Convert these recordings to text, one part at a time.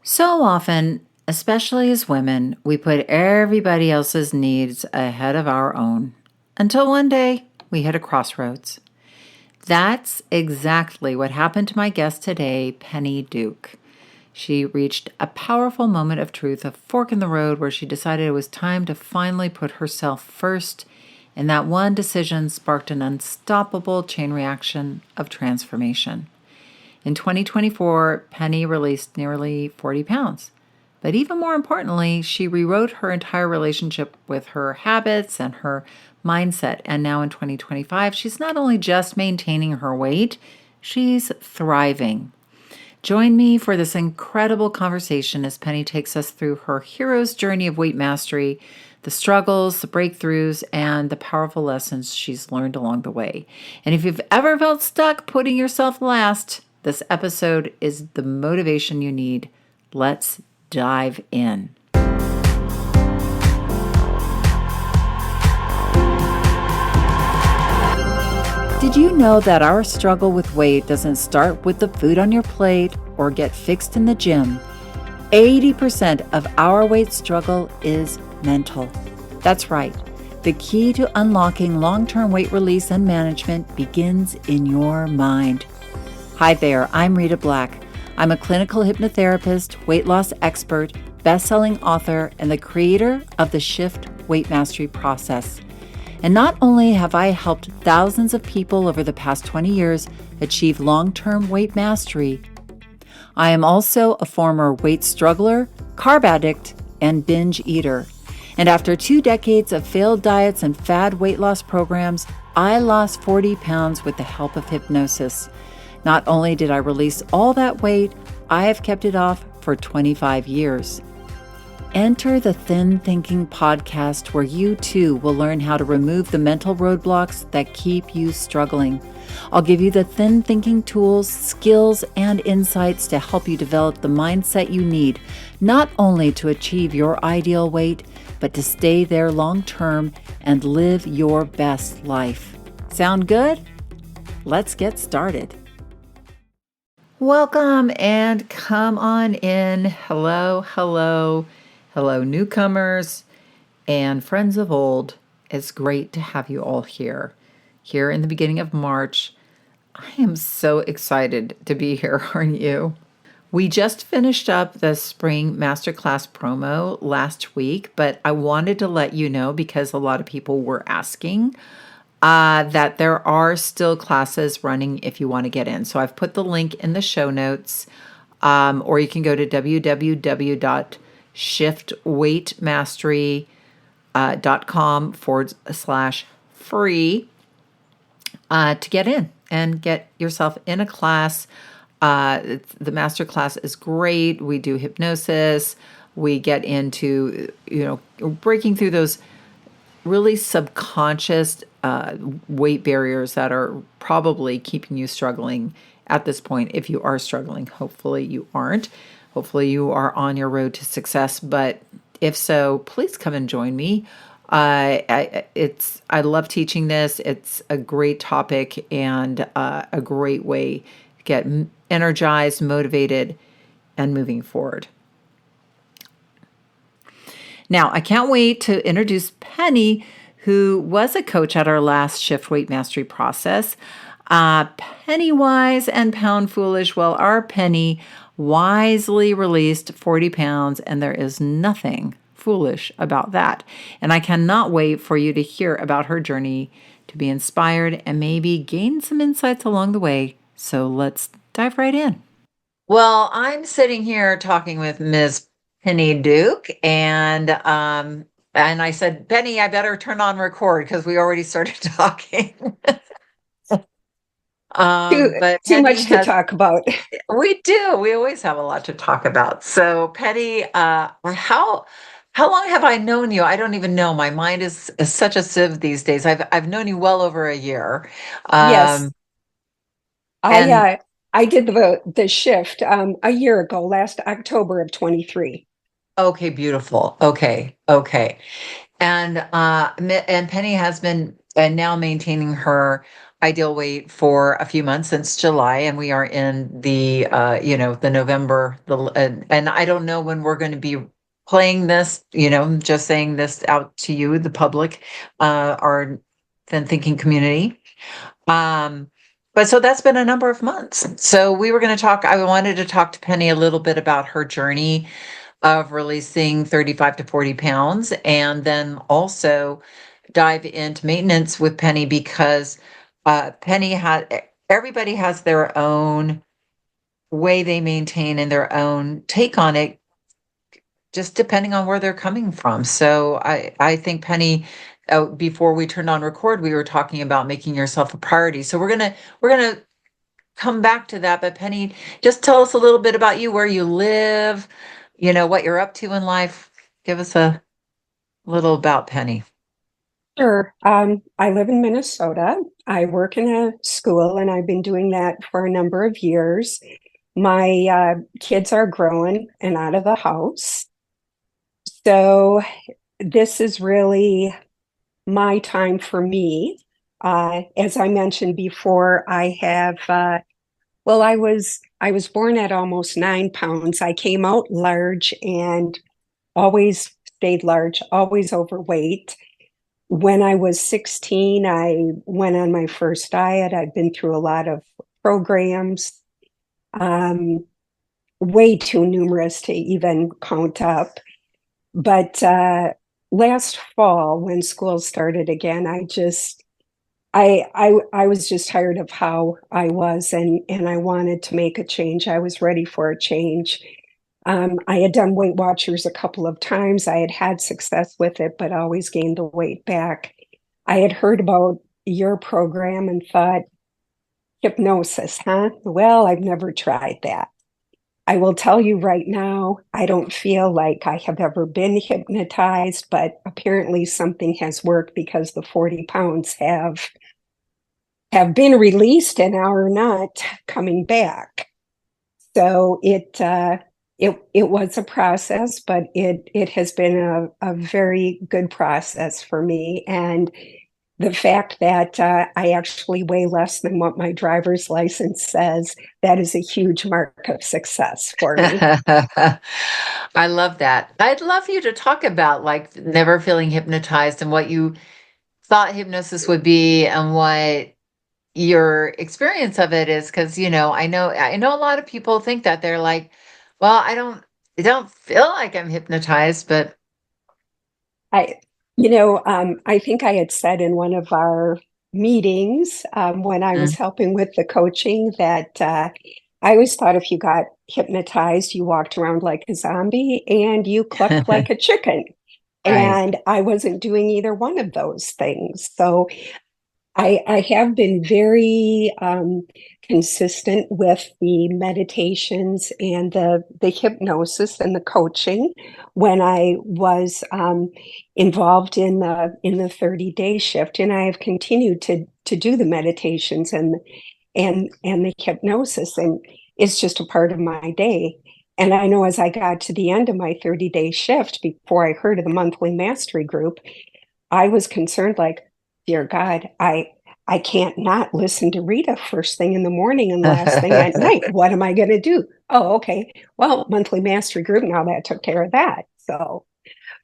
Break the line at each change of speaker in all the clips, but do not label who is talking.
So often, especially as women, we put everybody else's needs ahead of our own until one day we hit a crossroads. That's exactly what happened to my guest today, Penny Duke. She reached a powerful moment of truth, a fork in the road where she decided it was time to finally put herself first, and that one decision sparked an unstoppable chain reaction of transformation. In 2024, Penny released nearly 40 pounds. But even more importantly, she rewrote her entire relationship with her habits and her mindset. And now in 2025, she's not only just maintaining her weight, she's thriving. Join me for this incredible conversation as Penny takes us through her hero's journey of weight mastery, the struggles, the breakthroughs, and the powerful lessons she's learned along the way. And if you've ever felt stuck putting yourself last, this episode is the motivation you need. Let's dive in. Did you know that our struggle with weight doesn't start with the food on your plate or get fixed in the gym? 80% of our weight struggle is mental. That's right. The key to unlocking long-term weight release and management begins in your mind. Hi there, I'm Rita Black. I'm a clinical hypnotherapist, weight loss expert, best-selling author, and the creator of the Shift Weight Mastery process. And not only have I helped thousands of people over the past 20 years achieve long-term weight mastery, I am also a former weight struggler, carb addict, and binge eater. And after 2 decades of failed diets and fad weight loss programs, I lost 40 pounds with the help of hypnosis. Not only did I release all that weight, I have kept it off for 25 years. Enter the Thin Thinking podcast, where you too will learn how to remove the mental roadblocks that keep you struggling. I'll give you the thin thinking tools, skills, and insights to help you develop the mindset you need, not only to achieve your ideal weight, but to stay there long term and live your best life. Sound good? Let's get started. Welcome and come on in. Hello, newcomers and friends of old. It's great to have you all here in the beginning of March. I am so excited to be here, aren't you? We just finished up the spring masterclass promo last week, but I wanted to let you know, because a lot of people were asking, that there are still classes running if you want to get in. So I've put the link in the show notes, or you can go to www.shiftweightmastery.com/free to get in and get yourself in a class. The master class is great. We do hypnosis. We get into, breaking through those really subconscious weight barriers that are probably keeping you struggling at this point. If you are struggling, hopefully you aren't. Hopefully you are on your road to success. But if so, please come and join me. I love teaching this. It's a great topic and a great way to get energized, motivated, and moving forward. Now, I can't wait to introduce Penny, who was a coach at our last Shift Weight Mastery process. Penny wise and pound foolish. Well, our Penny wisely released 40 pounds, and there is nothing foolish about that. And I cannot wait for you to hear about her journey, to be inspired and maybe gain some insights along the way. So let's dive right in. Well, I'm sitting here talking with Ms. Penny Duke, and I said, Penny, I better turn on record because we already started talking.
But too much to talk about.
We do. We always have a lot to talk about. So, Penny, how long have I known you? I don't even know. My mind is such a sieve these days. I've known you well over a year.
Yes, I did the shift a year ago, last October of 23.
Okay, beautiful. Okay. And Penny has been now maintaining her ideal weight for a few months since July, and we are in the November, and I don't know when we're going to be playing this, just saying this out to you, the public, our Then Thinking community. Um, but so that's been a number of months. So I wanted to talk to Penny a little bit about her journey of releasing 35 to 40 pounds, and then also dive into maintenance with Penny because everybody has their own way they maintain and their own take on it, just depending on where they're coming from. So I think Penny, before we turned on record, we were talking about making yourself a priority. So we're gonna come back to that. But Penny, just tell us a little bit about you, where you live, what you're up to in life. Give us a little about Penny.
Sure. I live in Minnesota. I work in a school, and I've been doing that for a number of years. My kids are growing and out of the house. So this is really my time for me. As I mentioned before, I was born at almost 9 pounds. I came out large and always stayed large, always overweight. When I was 16, I went on my first diet. I'd been through a lot of programs, um, way too numerous to even count up. But last fall, when school started again, I was just tired of how I was, and I wanted to make a change. I was ready for a change. I had done Weight Watchers a couple of times. I had had success with it, but always gained the weight back. I had heard about your program and thought, hypnosis, huh? Well, I've never tried that. I will tell you right now, I don't feel like I have ever been hypnotized, but apparently something has worked because the 40 pounds have been released and are not coming back. So it was a process, but it has been a very good process for me. And the fact that I actually weigh less than what my driver's license says, that is a huge mark of success for me.
I love that. I'd love you to talk about like never feeling hypnotized and what you thought hypnosis would be and what your experience of it is. Because I know a lot of people think that they're like, well, I don't feel like I'm hypnotized, but
I, I think I had said in one of our meetings when I was
Mm.
helping with the coaching that I always thought if you got hypnotized, you walked around like a zombie and you clucked like a chicken.
Right.
And I wasn't doing either one of those things. So I have been very consistent with the meditations and the hypnosis and the coaching when I was involved in the 30-day shift, and I have continued to do the meditations and the hypnosis, and it's just a part of my day. And I know as I got to the end of my 30-day shift, before I heard of the monthly mastery group, I was concerned, like, dear God, I can't not listen to Rita first thing in the morning and last thing at night. What am I going to do? Oh, okay. Well, monthly mastery group, now that took care of that. So,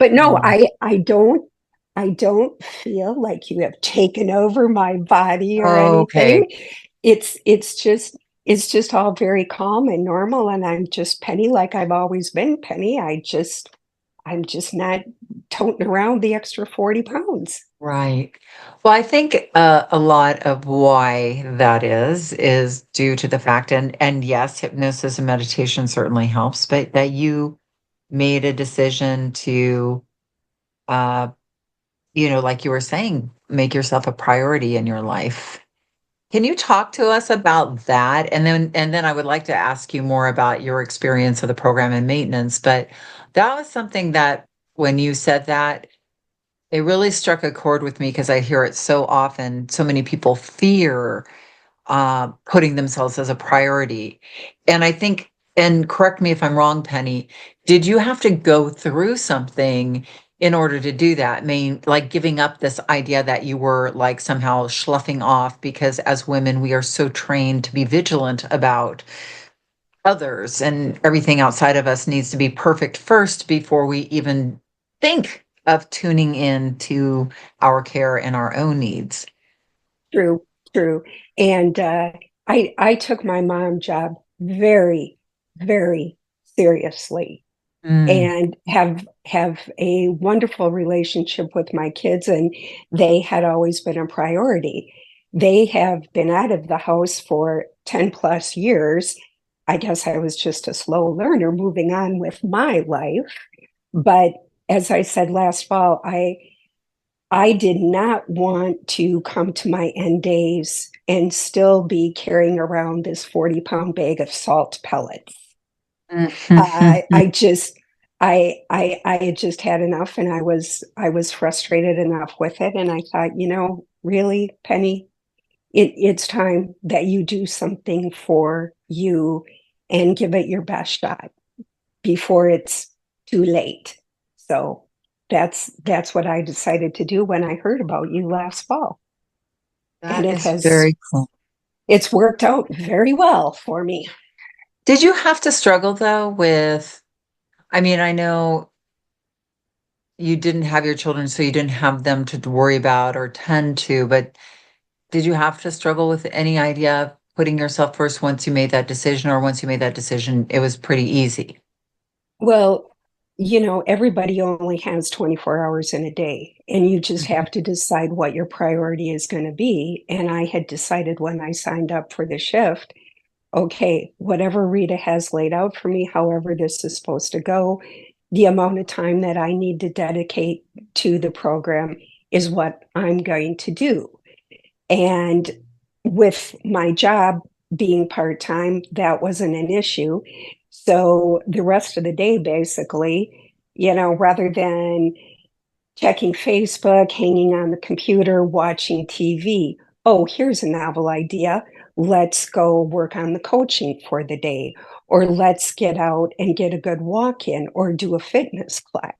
but no,
Mm.
I don't feel like you have taken over my body or
Okay.
anything. It's just all very calm and normal, and I'm just Penny like I've always been Penny. I'm just not toting around the extra 40 pounds.
Right. Well, I think a lot of why that is due to the fact, and yes, hypnosis and meditation certainly helps, but that you made a decision to, uh, like you were saying, make yourself a priority in your life. Can you talk to us about that? And then I would like to ask you more about your experience of the program and maintenance. But that was something that when you said that, it really struck a chord with me because I hear it so often. So many people fear putting themselves as a priority. And I think, and correct me if I'm wrong, Penny, did you have to go through something in order to do that, mean like giving up this idea that you were like somehow sloughing off because as women we are so trained to be vigilant about others and everything outside of us needs to be perfect first before we even think of tuning in to our care and our own needs.
True, true. And I took my mom job very, very seriously,
Mm,
and have a wonderful relationship with my kids, and they had always been a priority. They have been out of the house for 10 plus years. I guess I was just a slow learner moving on with my life. But as I said last fall, I did not want to come to my end days and still be carrying around this 40-pound bag of salt pellets. I
mm.
I just I had just had enough, and I was frustrated enough with it, and I thought, really, Penny, it's time that you do something for you and give it your best shot before it's too late. So that's what I decided to do when I heard about you last fall. And
That is very cool.
it's worked out very well for me.
Did you have to struggle though with, I mean, I know you didn't have your children, so you didn't have them to worry about or tend to, but did you have to struggle with any idea of putting yourself first once you made that decision, or once you made that decision, it was pretty easy?
Well, everybody only has 24 hours in a day, and you just
Mhm.
have to decide what your priority is going to be. And I had decided when I signed up for the shift, okay, whatever Rita has laid out for me, however this is supposed to go, the amount of time that I need to dedicate to the program is what I'm going to do. And with my job being part time, that wasn't an issue. So the rest of the day, basically, rather than checking Facebook, hanging on the computer, watching TV, oh, here's a novel idea. Let's go work on the coaching for the day, or let's get out and get a good walk in, or do a fitness class.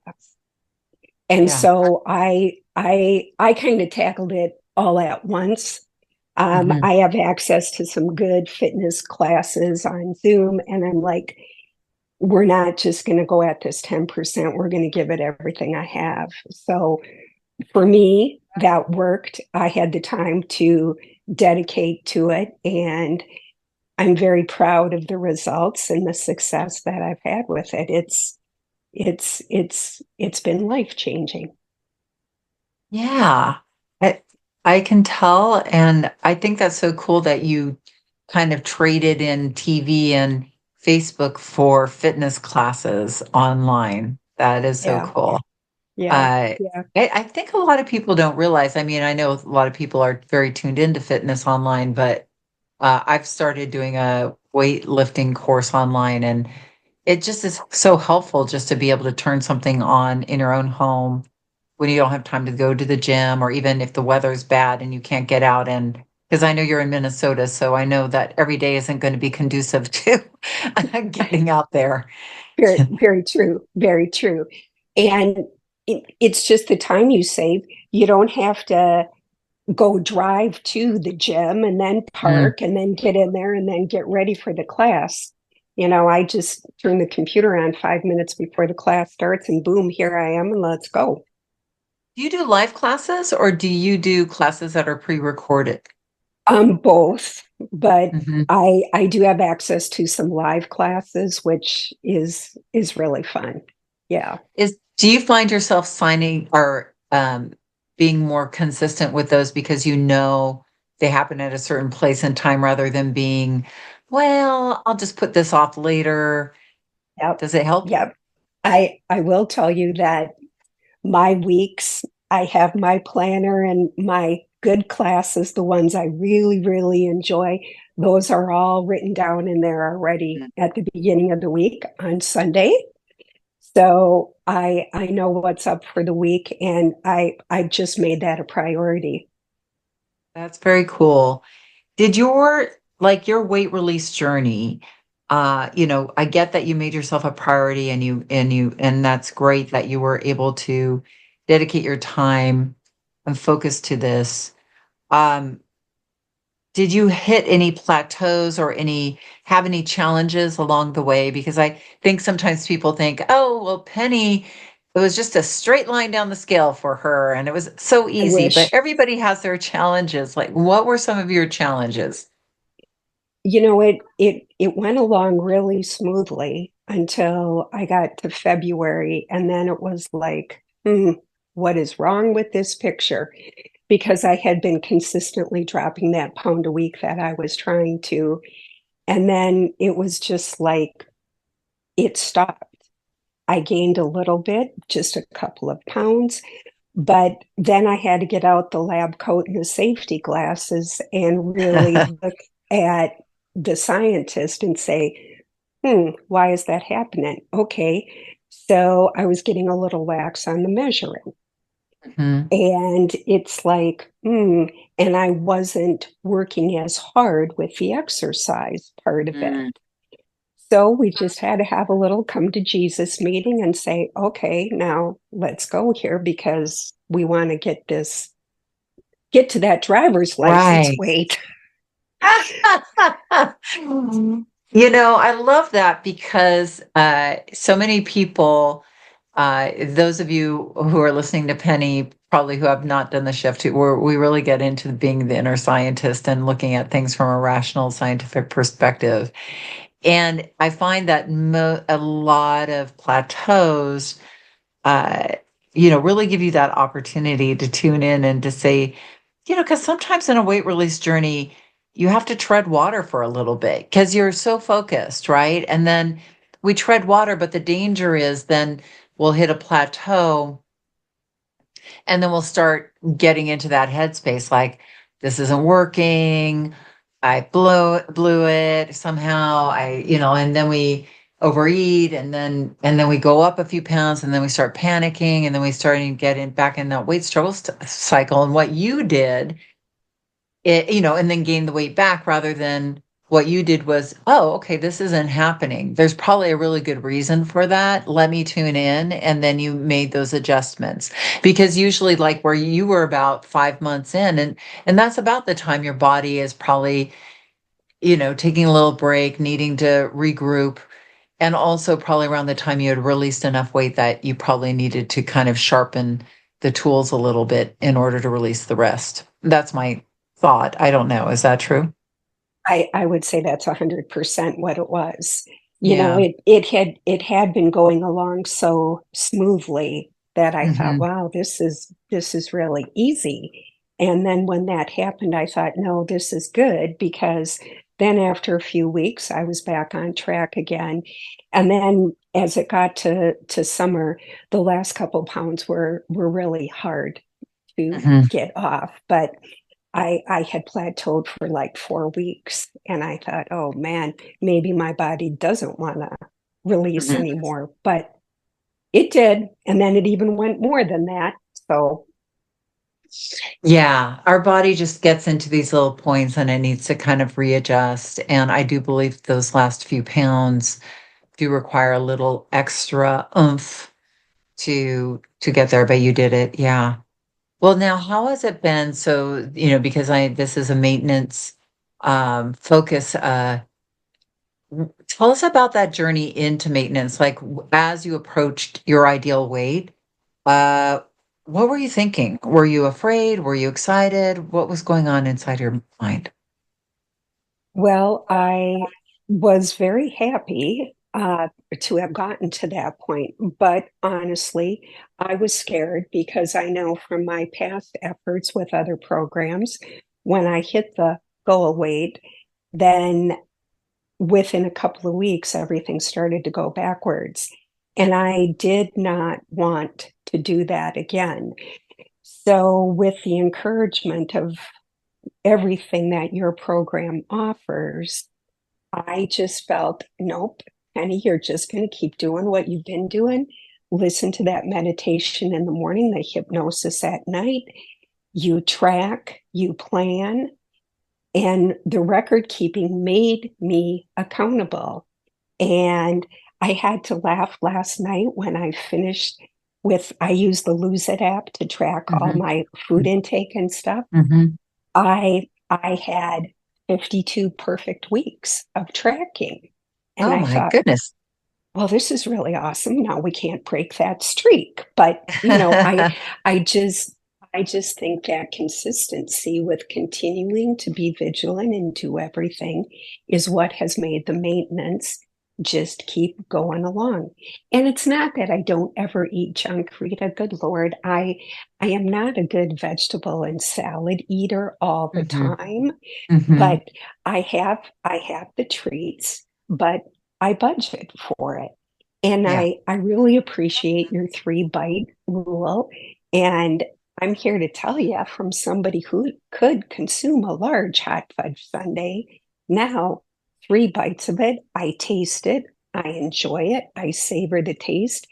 And
Yeah.
so I kind of tackled it all at once.
Mhm.
I have access to some good fitness classes on Zoom, and I'm like, we're not just going to go at this 10%. We're going to give it everything I have. So for me, that worked. I had the time to dedicate to it, and I'm very proud of the results and the success that I've had with it. It's been life changing.
Yeah, I, I can tell. And I think that's so cool that you kind of traded in TV and Facebook for fitness classes online. That is so
Yeah,
cool.
yeah,
Uh,
yeah,
I think a lot of people don't realize. I mean, I know a lot of people are very tuned into fitness online, but I've started doing a weightlifting course online, and it just is so helpful just to be able to turn something on in your own home when you don't have time to go to the gym, or even if the weather's bad and you can't get out. And because I know you're in Minnesota, so I know that every day isn't going to be conducive to getting out there.
very, very true, very true. And it's just the time you save. You don't have to go drive to the gym and then
Mm.
park and then get in there and then get ready for the class. I just turn the computer on 5 minutes before the class starts, and boom, here I am, and let's go.
Do you do live classes, or do you do classes that are pre-recorded?
Both, but
Mhm.
I do have access to some live classes, which is really fun. Yeah.
Do you find yourself signing or being more consistent with those because you know they happen at a certain place and time rather than being, well, I'll just put this off later.
Yep.
Does it help?
Yep. I will tell you that my weeks, I have my planner, and my good classes, the ones I really, really enjoy, those are all written down in there already
Mm.
at the beginning of the week on Sunday. So I know what's up for the week, and I just made that a priority.
That's very cool. Did your like your weight release journey, I get that you made yourself a priority and that's great that you were able to dedicate your time and focus to this. Um, did you hit any plateaus or have any challenges along the way? Because I think sometimes people think, oh, well, Penny, it was just a straight line down the scale for her and it was so
I
easy, but
wish.
everybody has their challenges. Like, what were some of your challenges?
It went along really smoothly until I got to February, and then it was like, what is wrong with this picture? Because I had been consistently dropping that pound a week that I was trying to, and then it was just like it stopped. I gained a little bit, just a couple of pounds, but then I had to get out the lab coat and the safety glasses and really look at the scientist and say, why is that happening? Okay. So I was getting a little lax on the measuring.
Mhm.
And it's like, and I wasn't working as hard with the exercise part of it.
Mm.
So we just had to have a little come to Jesus meeting and say, okay, now let's go here because we want to get to that driver's license
Right.
weight.
I love that because so many people, those of you who are listening to Penny, probably who have not done the shift, where we really get into being the inner scientist and looking at things from a rational scientific perspective. And I find that a lot of plateaus uh, really give you that opportunity to tune in and to say, because sometimes in a weight release journey, you have to tread water for a little bit because you're so focused, right? And then we tread water, but the danger is then we'll hit a plateau and then we'll start getting into that headspace like, this isn't working. I blew it somehow. And then we overeat and then we go up a few pounds and then we start panicking and then we start to get back in that weight struggle cycle. And what you did and then gain the weight back rather than what you did was, oh, okay, this isn't happening. There's probably a really good reason for that. Let me tune in. And then you made those adjustments because usually like where you were about 5 months in and that's about the time your body is probably, taking a little break, needing to regroup. And also probably around the time you had released enough weight that you probably needed to kind of sharpen the tools a little bit in order to release the rest. That's my thought. I don't know. Is that true?
I would say that's 100% what it was.
Yeah.
It had been going along so smoothly that I thought,
Hmm.
wow, this is really easy. And then when that happened, I thought, no, this is good because then after a few weeks, I was back on track again. And then as it got to summer, the last couple pounds were really hard to
Hmm.
get off. But I had plateaued for like 4 weeks and I thought, oh man, maybe my body doesn't want to release
Hmm.
anymore. But it did. And then it even went more than that. So
Yeah. Our body just gets into these little points and it needs to kind of readjust. And I do believe those last few pounds do require a little extra oomph to get there, but you did it. Yeah. Well, now, how has it been? So, because this is a maintenance focus. Tell us about that journey into maintenance. Like as you approached your ideal weight, uh, what were you thinking? Were you afraid? Were you excited? What was going on inside your mind?
well, I was very happy to have gotten to that point. But honestly, I was scared because I know from my past efforts with other programs, when I hit the goal weight, then within a couple of weeks, everything started to go backwards. And I did not want to do that again. So, with the encouragement of everything that your program offers, I just felt, nope, Penny, you're just going to keep doing what you've been doing. Listen to that meditation in the morning, the hypnosis at night. You track, you plan, and the record keeping made me accountable. And I had to laugh last night when I finished I use the Lose It app to track all
Hmm.
my food intake and stuff.
Hmm.
I had 52 perfect weeks of tracking. And
Oh
I
my
thought,
goodness.
well, this is really awesome. Now we can't break that streak. But, I just I just think that consistency with continuing to be vigilant and do everything is what has made the maintenance just keep going along. And it's not that I don't ever eat junk, Rita. Good Lord. I am not a good vegetable and salad eater all the
Hmm.
time,
Hmm.
but I have the treats, but I budget for it. And
Yeah.
I really appreciate your 3-bite rule. And I'm here to tell you from somebody who could consume a large hot fudge sundae. Now, 3 bites of it, I taste it, I enjoy it, I savor the taste.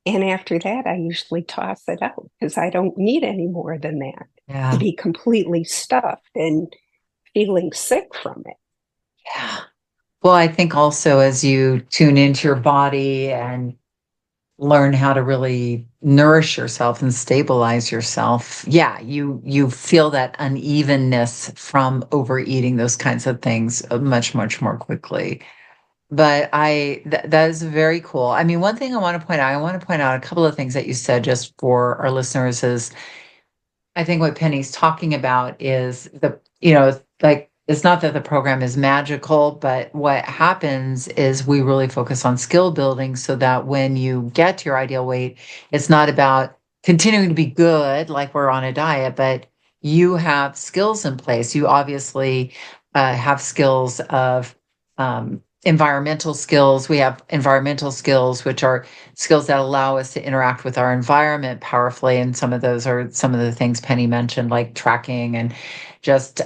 And after that, I usually toss it out because I don't need any more than that to
Yeah.
be completely stuffed and feeling sick from it.
Yeah. Well, I think also as you tune into your body and learn how to really nourish yourself and stabilize yourself, yeah, you feel that unevenness from overeating those kinds of things much, much more quickly. But that is very cool. I mean, one thing I want to point out a couple of things that you said just for our listeners is I think what Penny's talking about is like it's not that the program is magical, but what happens is we really focus on skill building so that when you get to your ideal weight, it's not about continuing to be good like we're on a diet, but you have skills in place. You obviously have skills of environmental skills. We have environmental skills, which are skills that allow us to interact with our environment powerfully. And some of those are some of the things Penny mentioned, like tracking and just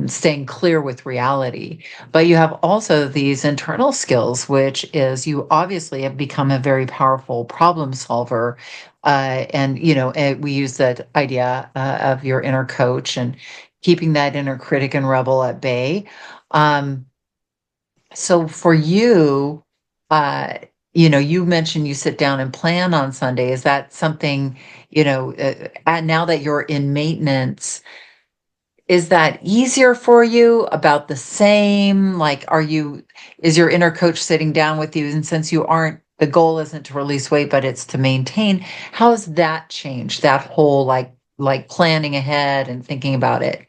staying clear with reality. But you have also these internal skills, which is you obviously have become a very powerful problem solver. We use that idea of your inner coach and keeping that inner critic and rebel at bay. Um, so for you, uh, you mentioned you sit down and plan on Sunday. Is that something, and now that you're in maintenance, is that easier for you? About the same? Like, is your inner coach sitting down with you? And since the goal isn't to release weight, but it's to maintain, how has that changed? That whole like planning ahead and thinking about it?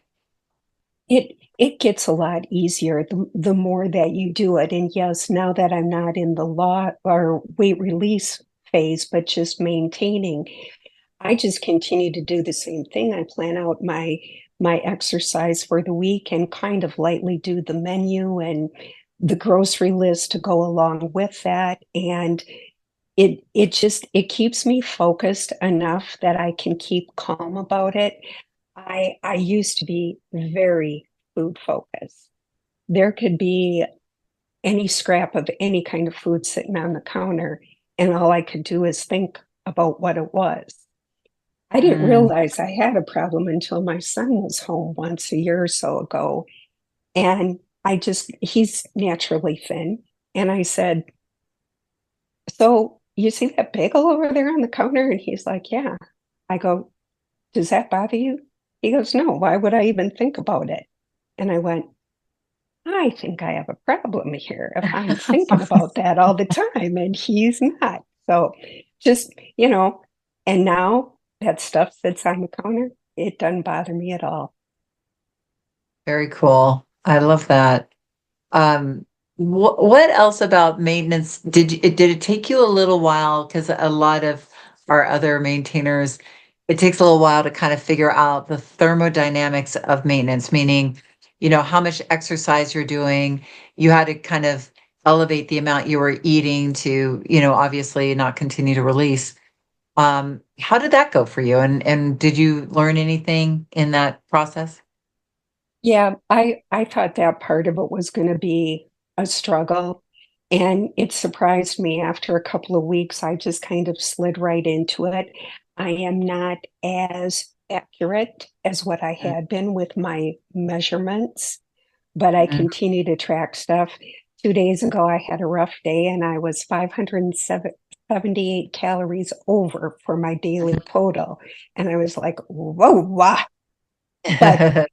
It gets a lot easier the more that you do it. And yes, now that I'm not in the law or weight release phase, but just maintaining, I just continue to do the same thing. I plan out my exercise for the week and kind of lightly do the menu and the grocery list to go along with that. And it keeps me focused enough that I can keep calm about it. I used to be very food focused. There could be any scrap of any kind of food sitting on the counter, and all I could do is think about what it was. I didn't
Mm,
realize I had a problem until my son was home once a year or so ago. And he's naturally thin. And I said, so you see that bagel over there on the counter? And he's like, yeah. I go, does that bother you? He goes, no, why would I even think about it? And I went, I think I have a problem here if I'm thinking about that all the time and he's not. So just, and now that stuff sits on the counter, it doesn't bother me at all.
very cool. I love that. What else about maintenance did it take you a little while? Because a lot of our other maintainers, it takes a little while to kind of figure out the thermodynamics of maintenance, meaning, how much exercise you're doing. You had to kind of elevate the amount you were eating to, obviously not continue to release. How did that go for you? And did you learn anything in that process?
Yeah, I thought that part of it was going to be a struggle. And it surprised me after a couple of weeks. I just kind of slid right into it. I am not as accurate as what I had been with my measurements, but I
Mm-hmm.
continue to track stuff 2 days ago, I had a rough day and I was 578 calories over for my daily total. And I was like, whoa, wow. But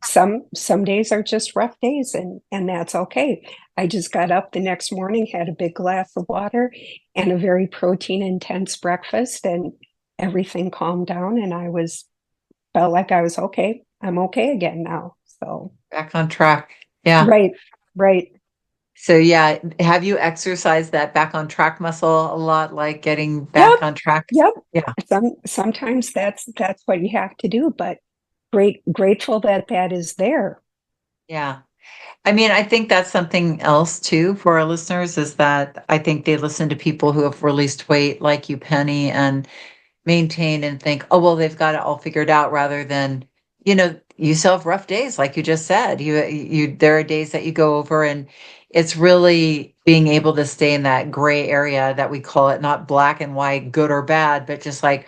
some days are just rough days, and that's okay. I just got up the next morning, had a big glass of water and a very protein intense breakfast, and everything calmed down, and I was felt like I was okay. I'm okay again now. So
Back on track. Yeah.
right, right.
So yeah, have you exercised that back on track muscle a lot, like getting
Yep,
back on track?
yep.
Yeah.
Sometimes that's what you have to do, but grateful that that is there.
Yeah. I mean, I think that's something else too for our listeners is that I think they listen to people who have released weight like you, Penny, and maintain and think, oh, well, they've got it all figured out rather than, you still have rough days, like you just said. There are days that you go over and it's really being able to stay in that gray area that we call it, not black and white, good or bad, but just like,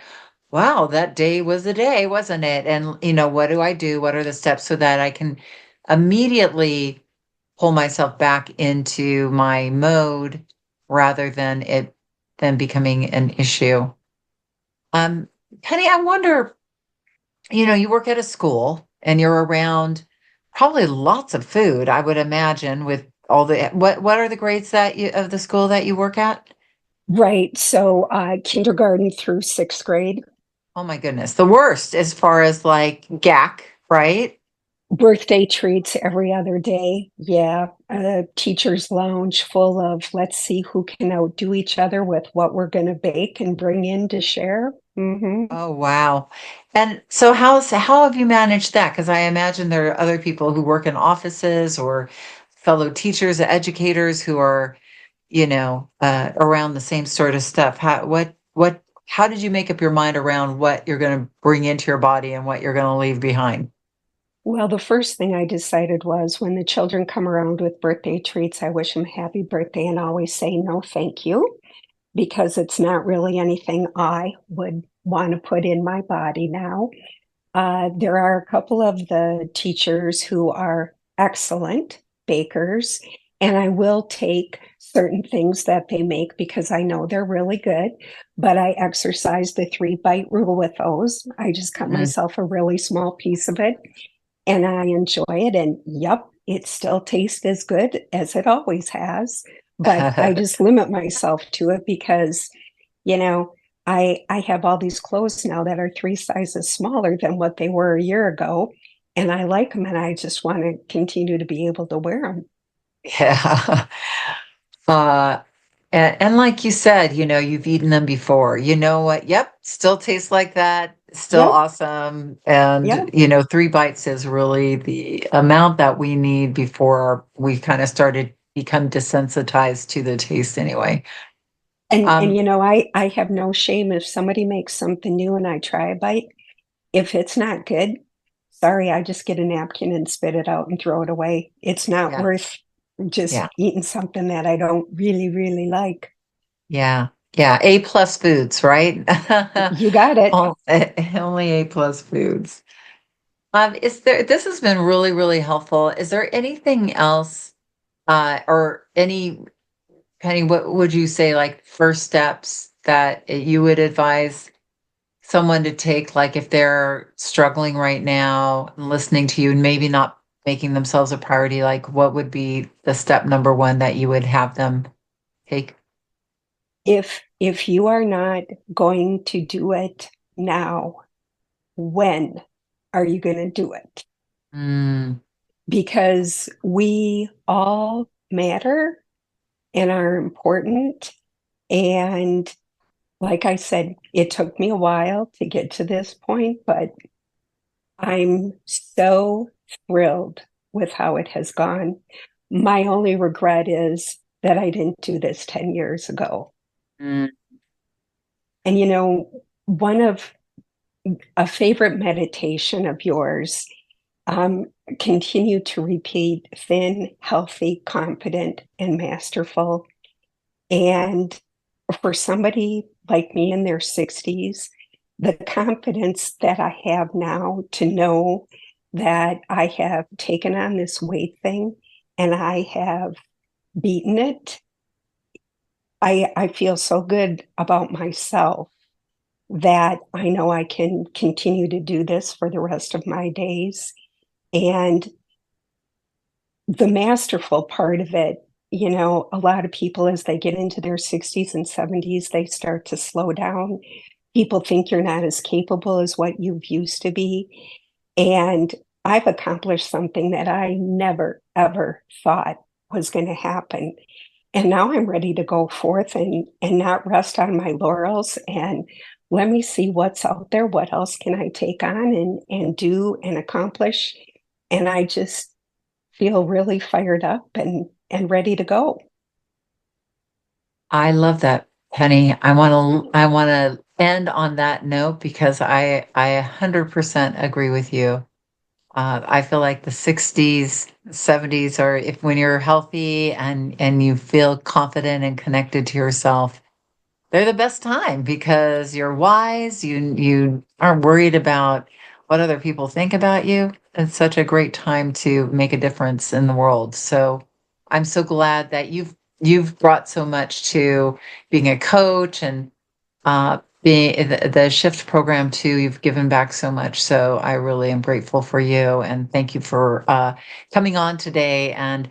wow, that day was a day, wasn't it? And, what do I do? What are the steps so that I can immediately pull myself back into my mode rather than becoming an issue. Um, Penny, I wonder, you work at a school and you're around probably lots of food, I would imagine, with all what are the grades that you of the school that you work at?
Right. So kindergarten through sixth grade.
Oh my goodness, the worst as far as like GAC, right?
Birthday treats every other day. Yeah. Teacher's lounge full of let's see who can outdo each other with what we're going to bake and bring in to share.
Oh wow. And so how have you managed that? Because I imagine there are other people who work in offices or fellow teachers, educators who are, around the same sort of stuff. How did you make up your mind around what you're going to bring into your body and what you're going to leave behind?
Well, the first thing I decided was when the children come around with birthday treats, I wish them happy birthday and always say no, thank you, because it's not really anything I would want to put in my body now. There are a couple of the teachers who are excellent bakers, and I will take certain things that they make because I know they're really good. But I exercise the 3-bite rule with those. I just cut
Mhm.
myself a really small piece of it and I enjoy it. And yep, it still tastes as good as it always has. But I just limit myself to it because, you know, I have all these clothes now that are 3 sizes smaller than what they were a year ago. And I like them and I just want to continue to be able to wear them.
Yeah. Uh, and like you said, you've eaten them before. You know what? Yep, still tastes like that. Still
Yep.
awesome. And,
Yep.
3 bites is really the amount that we need before we kind of started become desensitized to the taste anyway.
And
Um,
I have no shame if somebody makes something new and I try a bite. If it's not good, sorry, I just get a napkin and spit it out and throw it away. It's not
yeah,
worth just
yeah,
eating something that I don't really, really like.
yeah, yeah. A plus foods, right?
You got it.
Only A plus foods. This has been really, really helpful. Is there anything else, or any Penny, what would you say like first steps that you would advise someone to take, like if they're struggling right now and listening to you and maybe not making themselves a priority, like what would be the step number one that you would have them take?
If you are not going to do it now, when are you going to do it?
Mm,
Because we all matter and are important. And like I said, it took me a while to get to this point, but I'm so thrilled with how it has gone. My only regret is that I didn't do this 10 years ago.
mm,
And one of a favorite meditation of yours, um, continue to repeat thin, healthy, confident, and masterful. And for somebody like me in their 60s, the confidence that I have now to know that I have taken on this weight thing and I have beaten it, I feel so good about myself that I know I can continue to do this for the rest of my days. And the masterful part of it, a lot of people, as they get into their 60s and 70s, they start to slow down. People think you're not as capable as what you've used to be. And I've accomplished something that I never, ever thought was going to happen. And now I'm ready to go forth and not rest on my laurels, and let me see what's out there. What else can I take on and do and accomplish? And I just feel really fired up and ready to go.
I love that, Penny. I want to end on that note because I 100% agree with you. I feel like the 60s, 70s are if when you're healthy and you feel confident and connected to yourself, they're the best time because you're wise, you aren't worried about what other people think about you. It's such a great time to make a difference in the world. So I'm so glad that you've brought so much to being a coach and being the shift program too. You've given back so much. So I really am grateful for you and thank you for coming on today and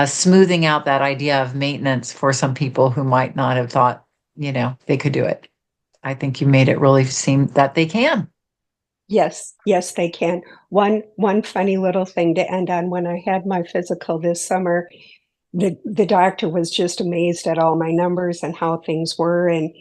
smoothing out that idea of maintenance for some people who might not have thought, they could do it. I think you made it really seem that they can.
Yes, yes, they can. One funny little thing to end on: when I had my physical this summer, the doctor was just amazed at all my numbers and how things were. And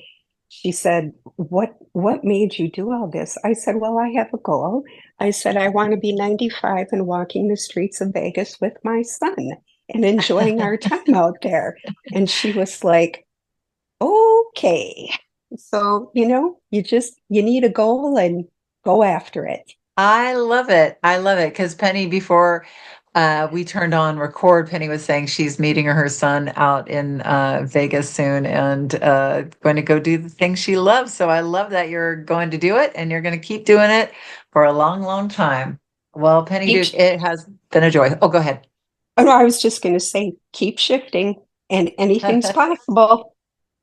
she said, what made you do all this? I said, well, I have a goal. I said, I want to be 95 and walking the streets of Vegas with my son and enjoying our time out there. And she was like, okay. So, you need a goal and go after it.
I love it. I love it because Penny, before we turned on record, Penny was saying she's meeting her son out in Vegas soon and going to go do the things she loves. So I love that you're going to do it and you're going to keep doing it for a long, long time. Well, Penny, dude, it has been a joy. Oh, go ahead.
Oh, no, I was just going to say, keep shifting and anything's possible.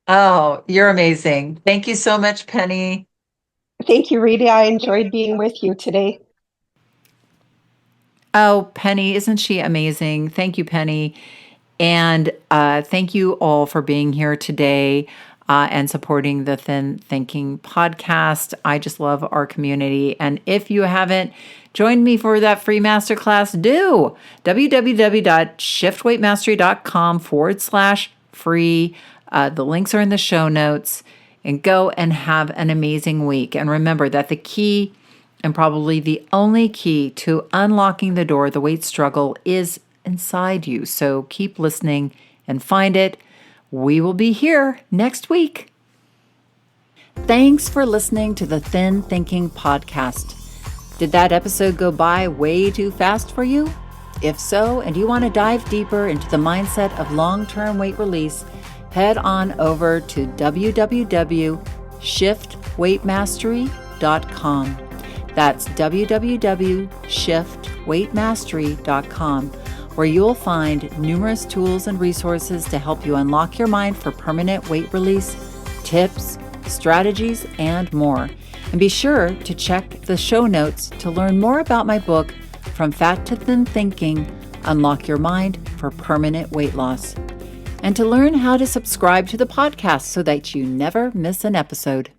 Oh, you're amazing. Thank you so much, Penny.
Thank you, Rita. I enjoyed being with you today.
Oh, Penny, isn't she amazing? Thank you, Penny. And thank you all for being here today and supporting the Thin Thinking podcast. I just love our community. And if you haven't joined me for that free masterclass, do www.shiftweightmastery.com/free. The links are in the show notes. And go and have an amazing week. And remember that the key, and probably the only key to unlocking the door of the weight struggle, is inside you. So keep listening and find it. We will be here next week. Thanks for listening to the Thin Thinking podcast. Did that episode go by way too fast for you? If so, and you want to dive deeper into the mindset of long-term weight release, head on over to www.shiftweightmastery.com. That's www.shiftweightmastery.com, where you'll find numerous tools and resources to help you unlock your mind for permanent weight release, tips, strategies, and more. And be sure to check the show notes to learn more about my book, From Fat to Thin Thinking, Unlock Your Mind for Permanent Weight Loss, and to learn how to subscribe to the podcast so that you never miss an episode.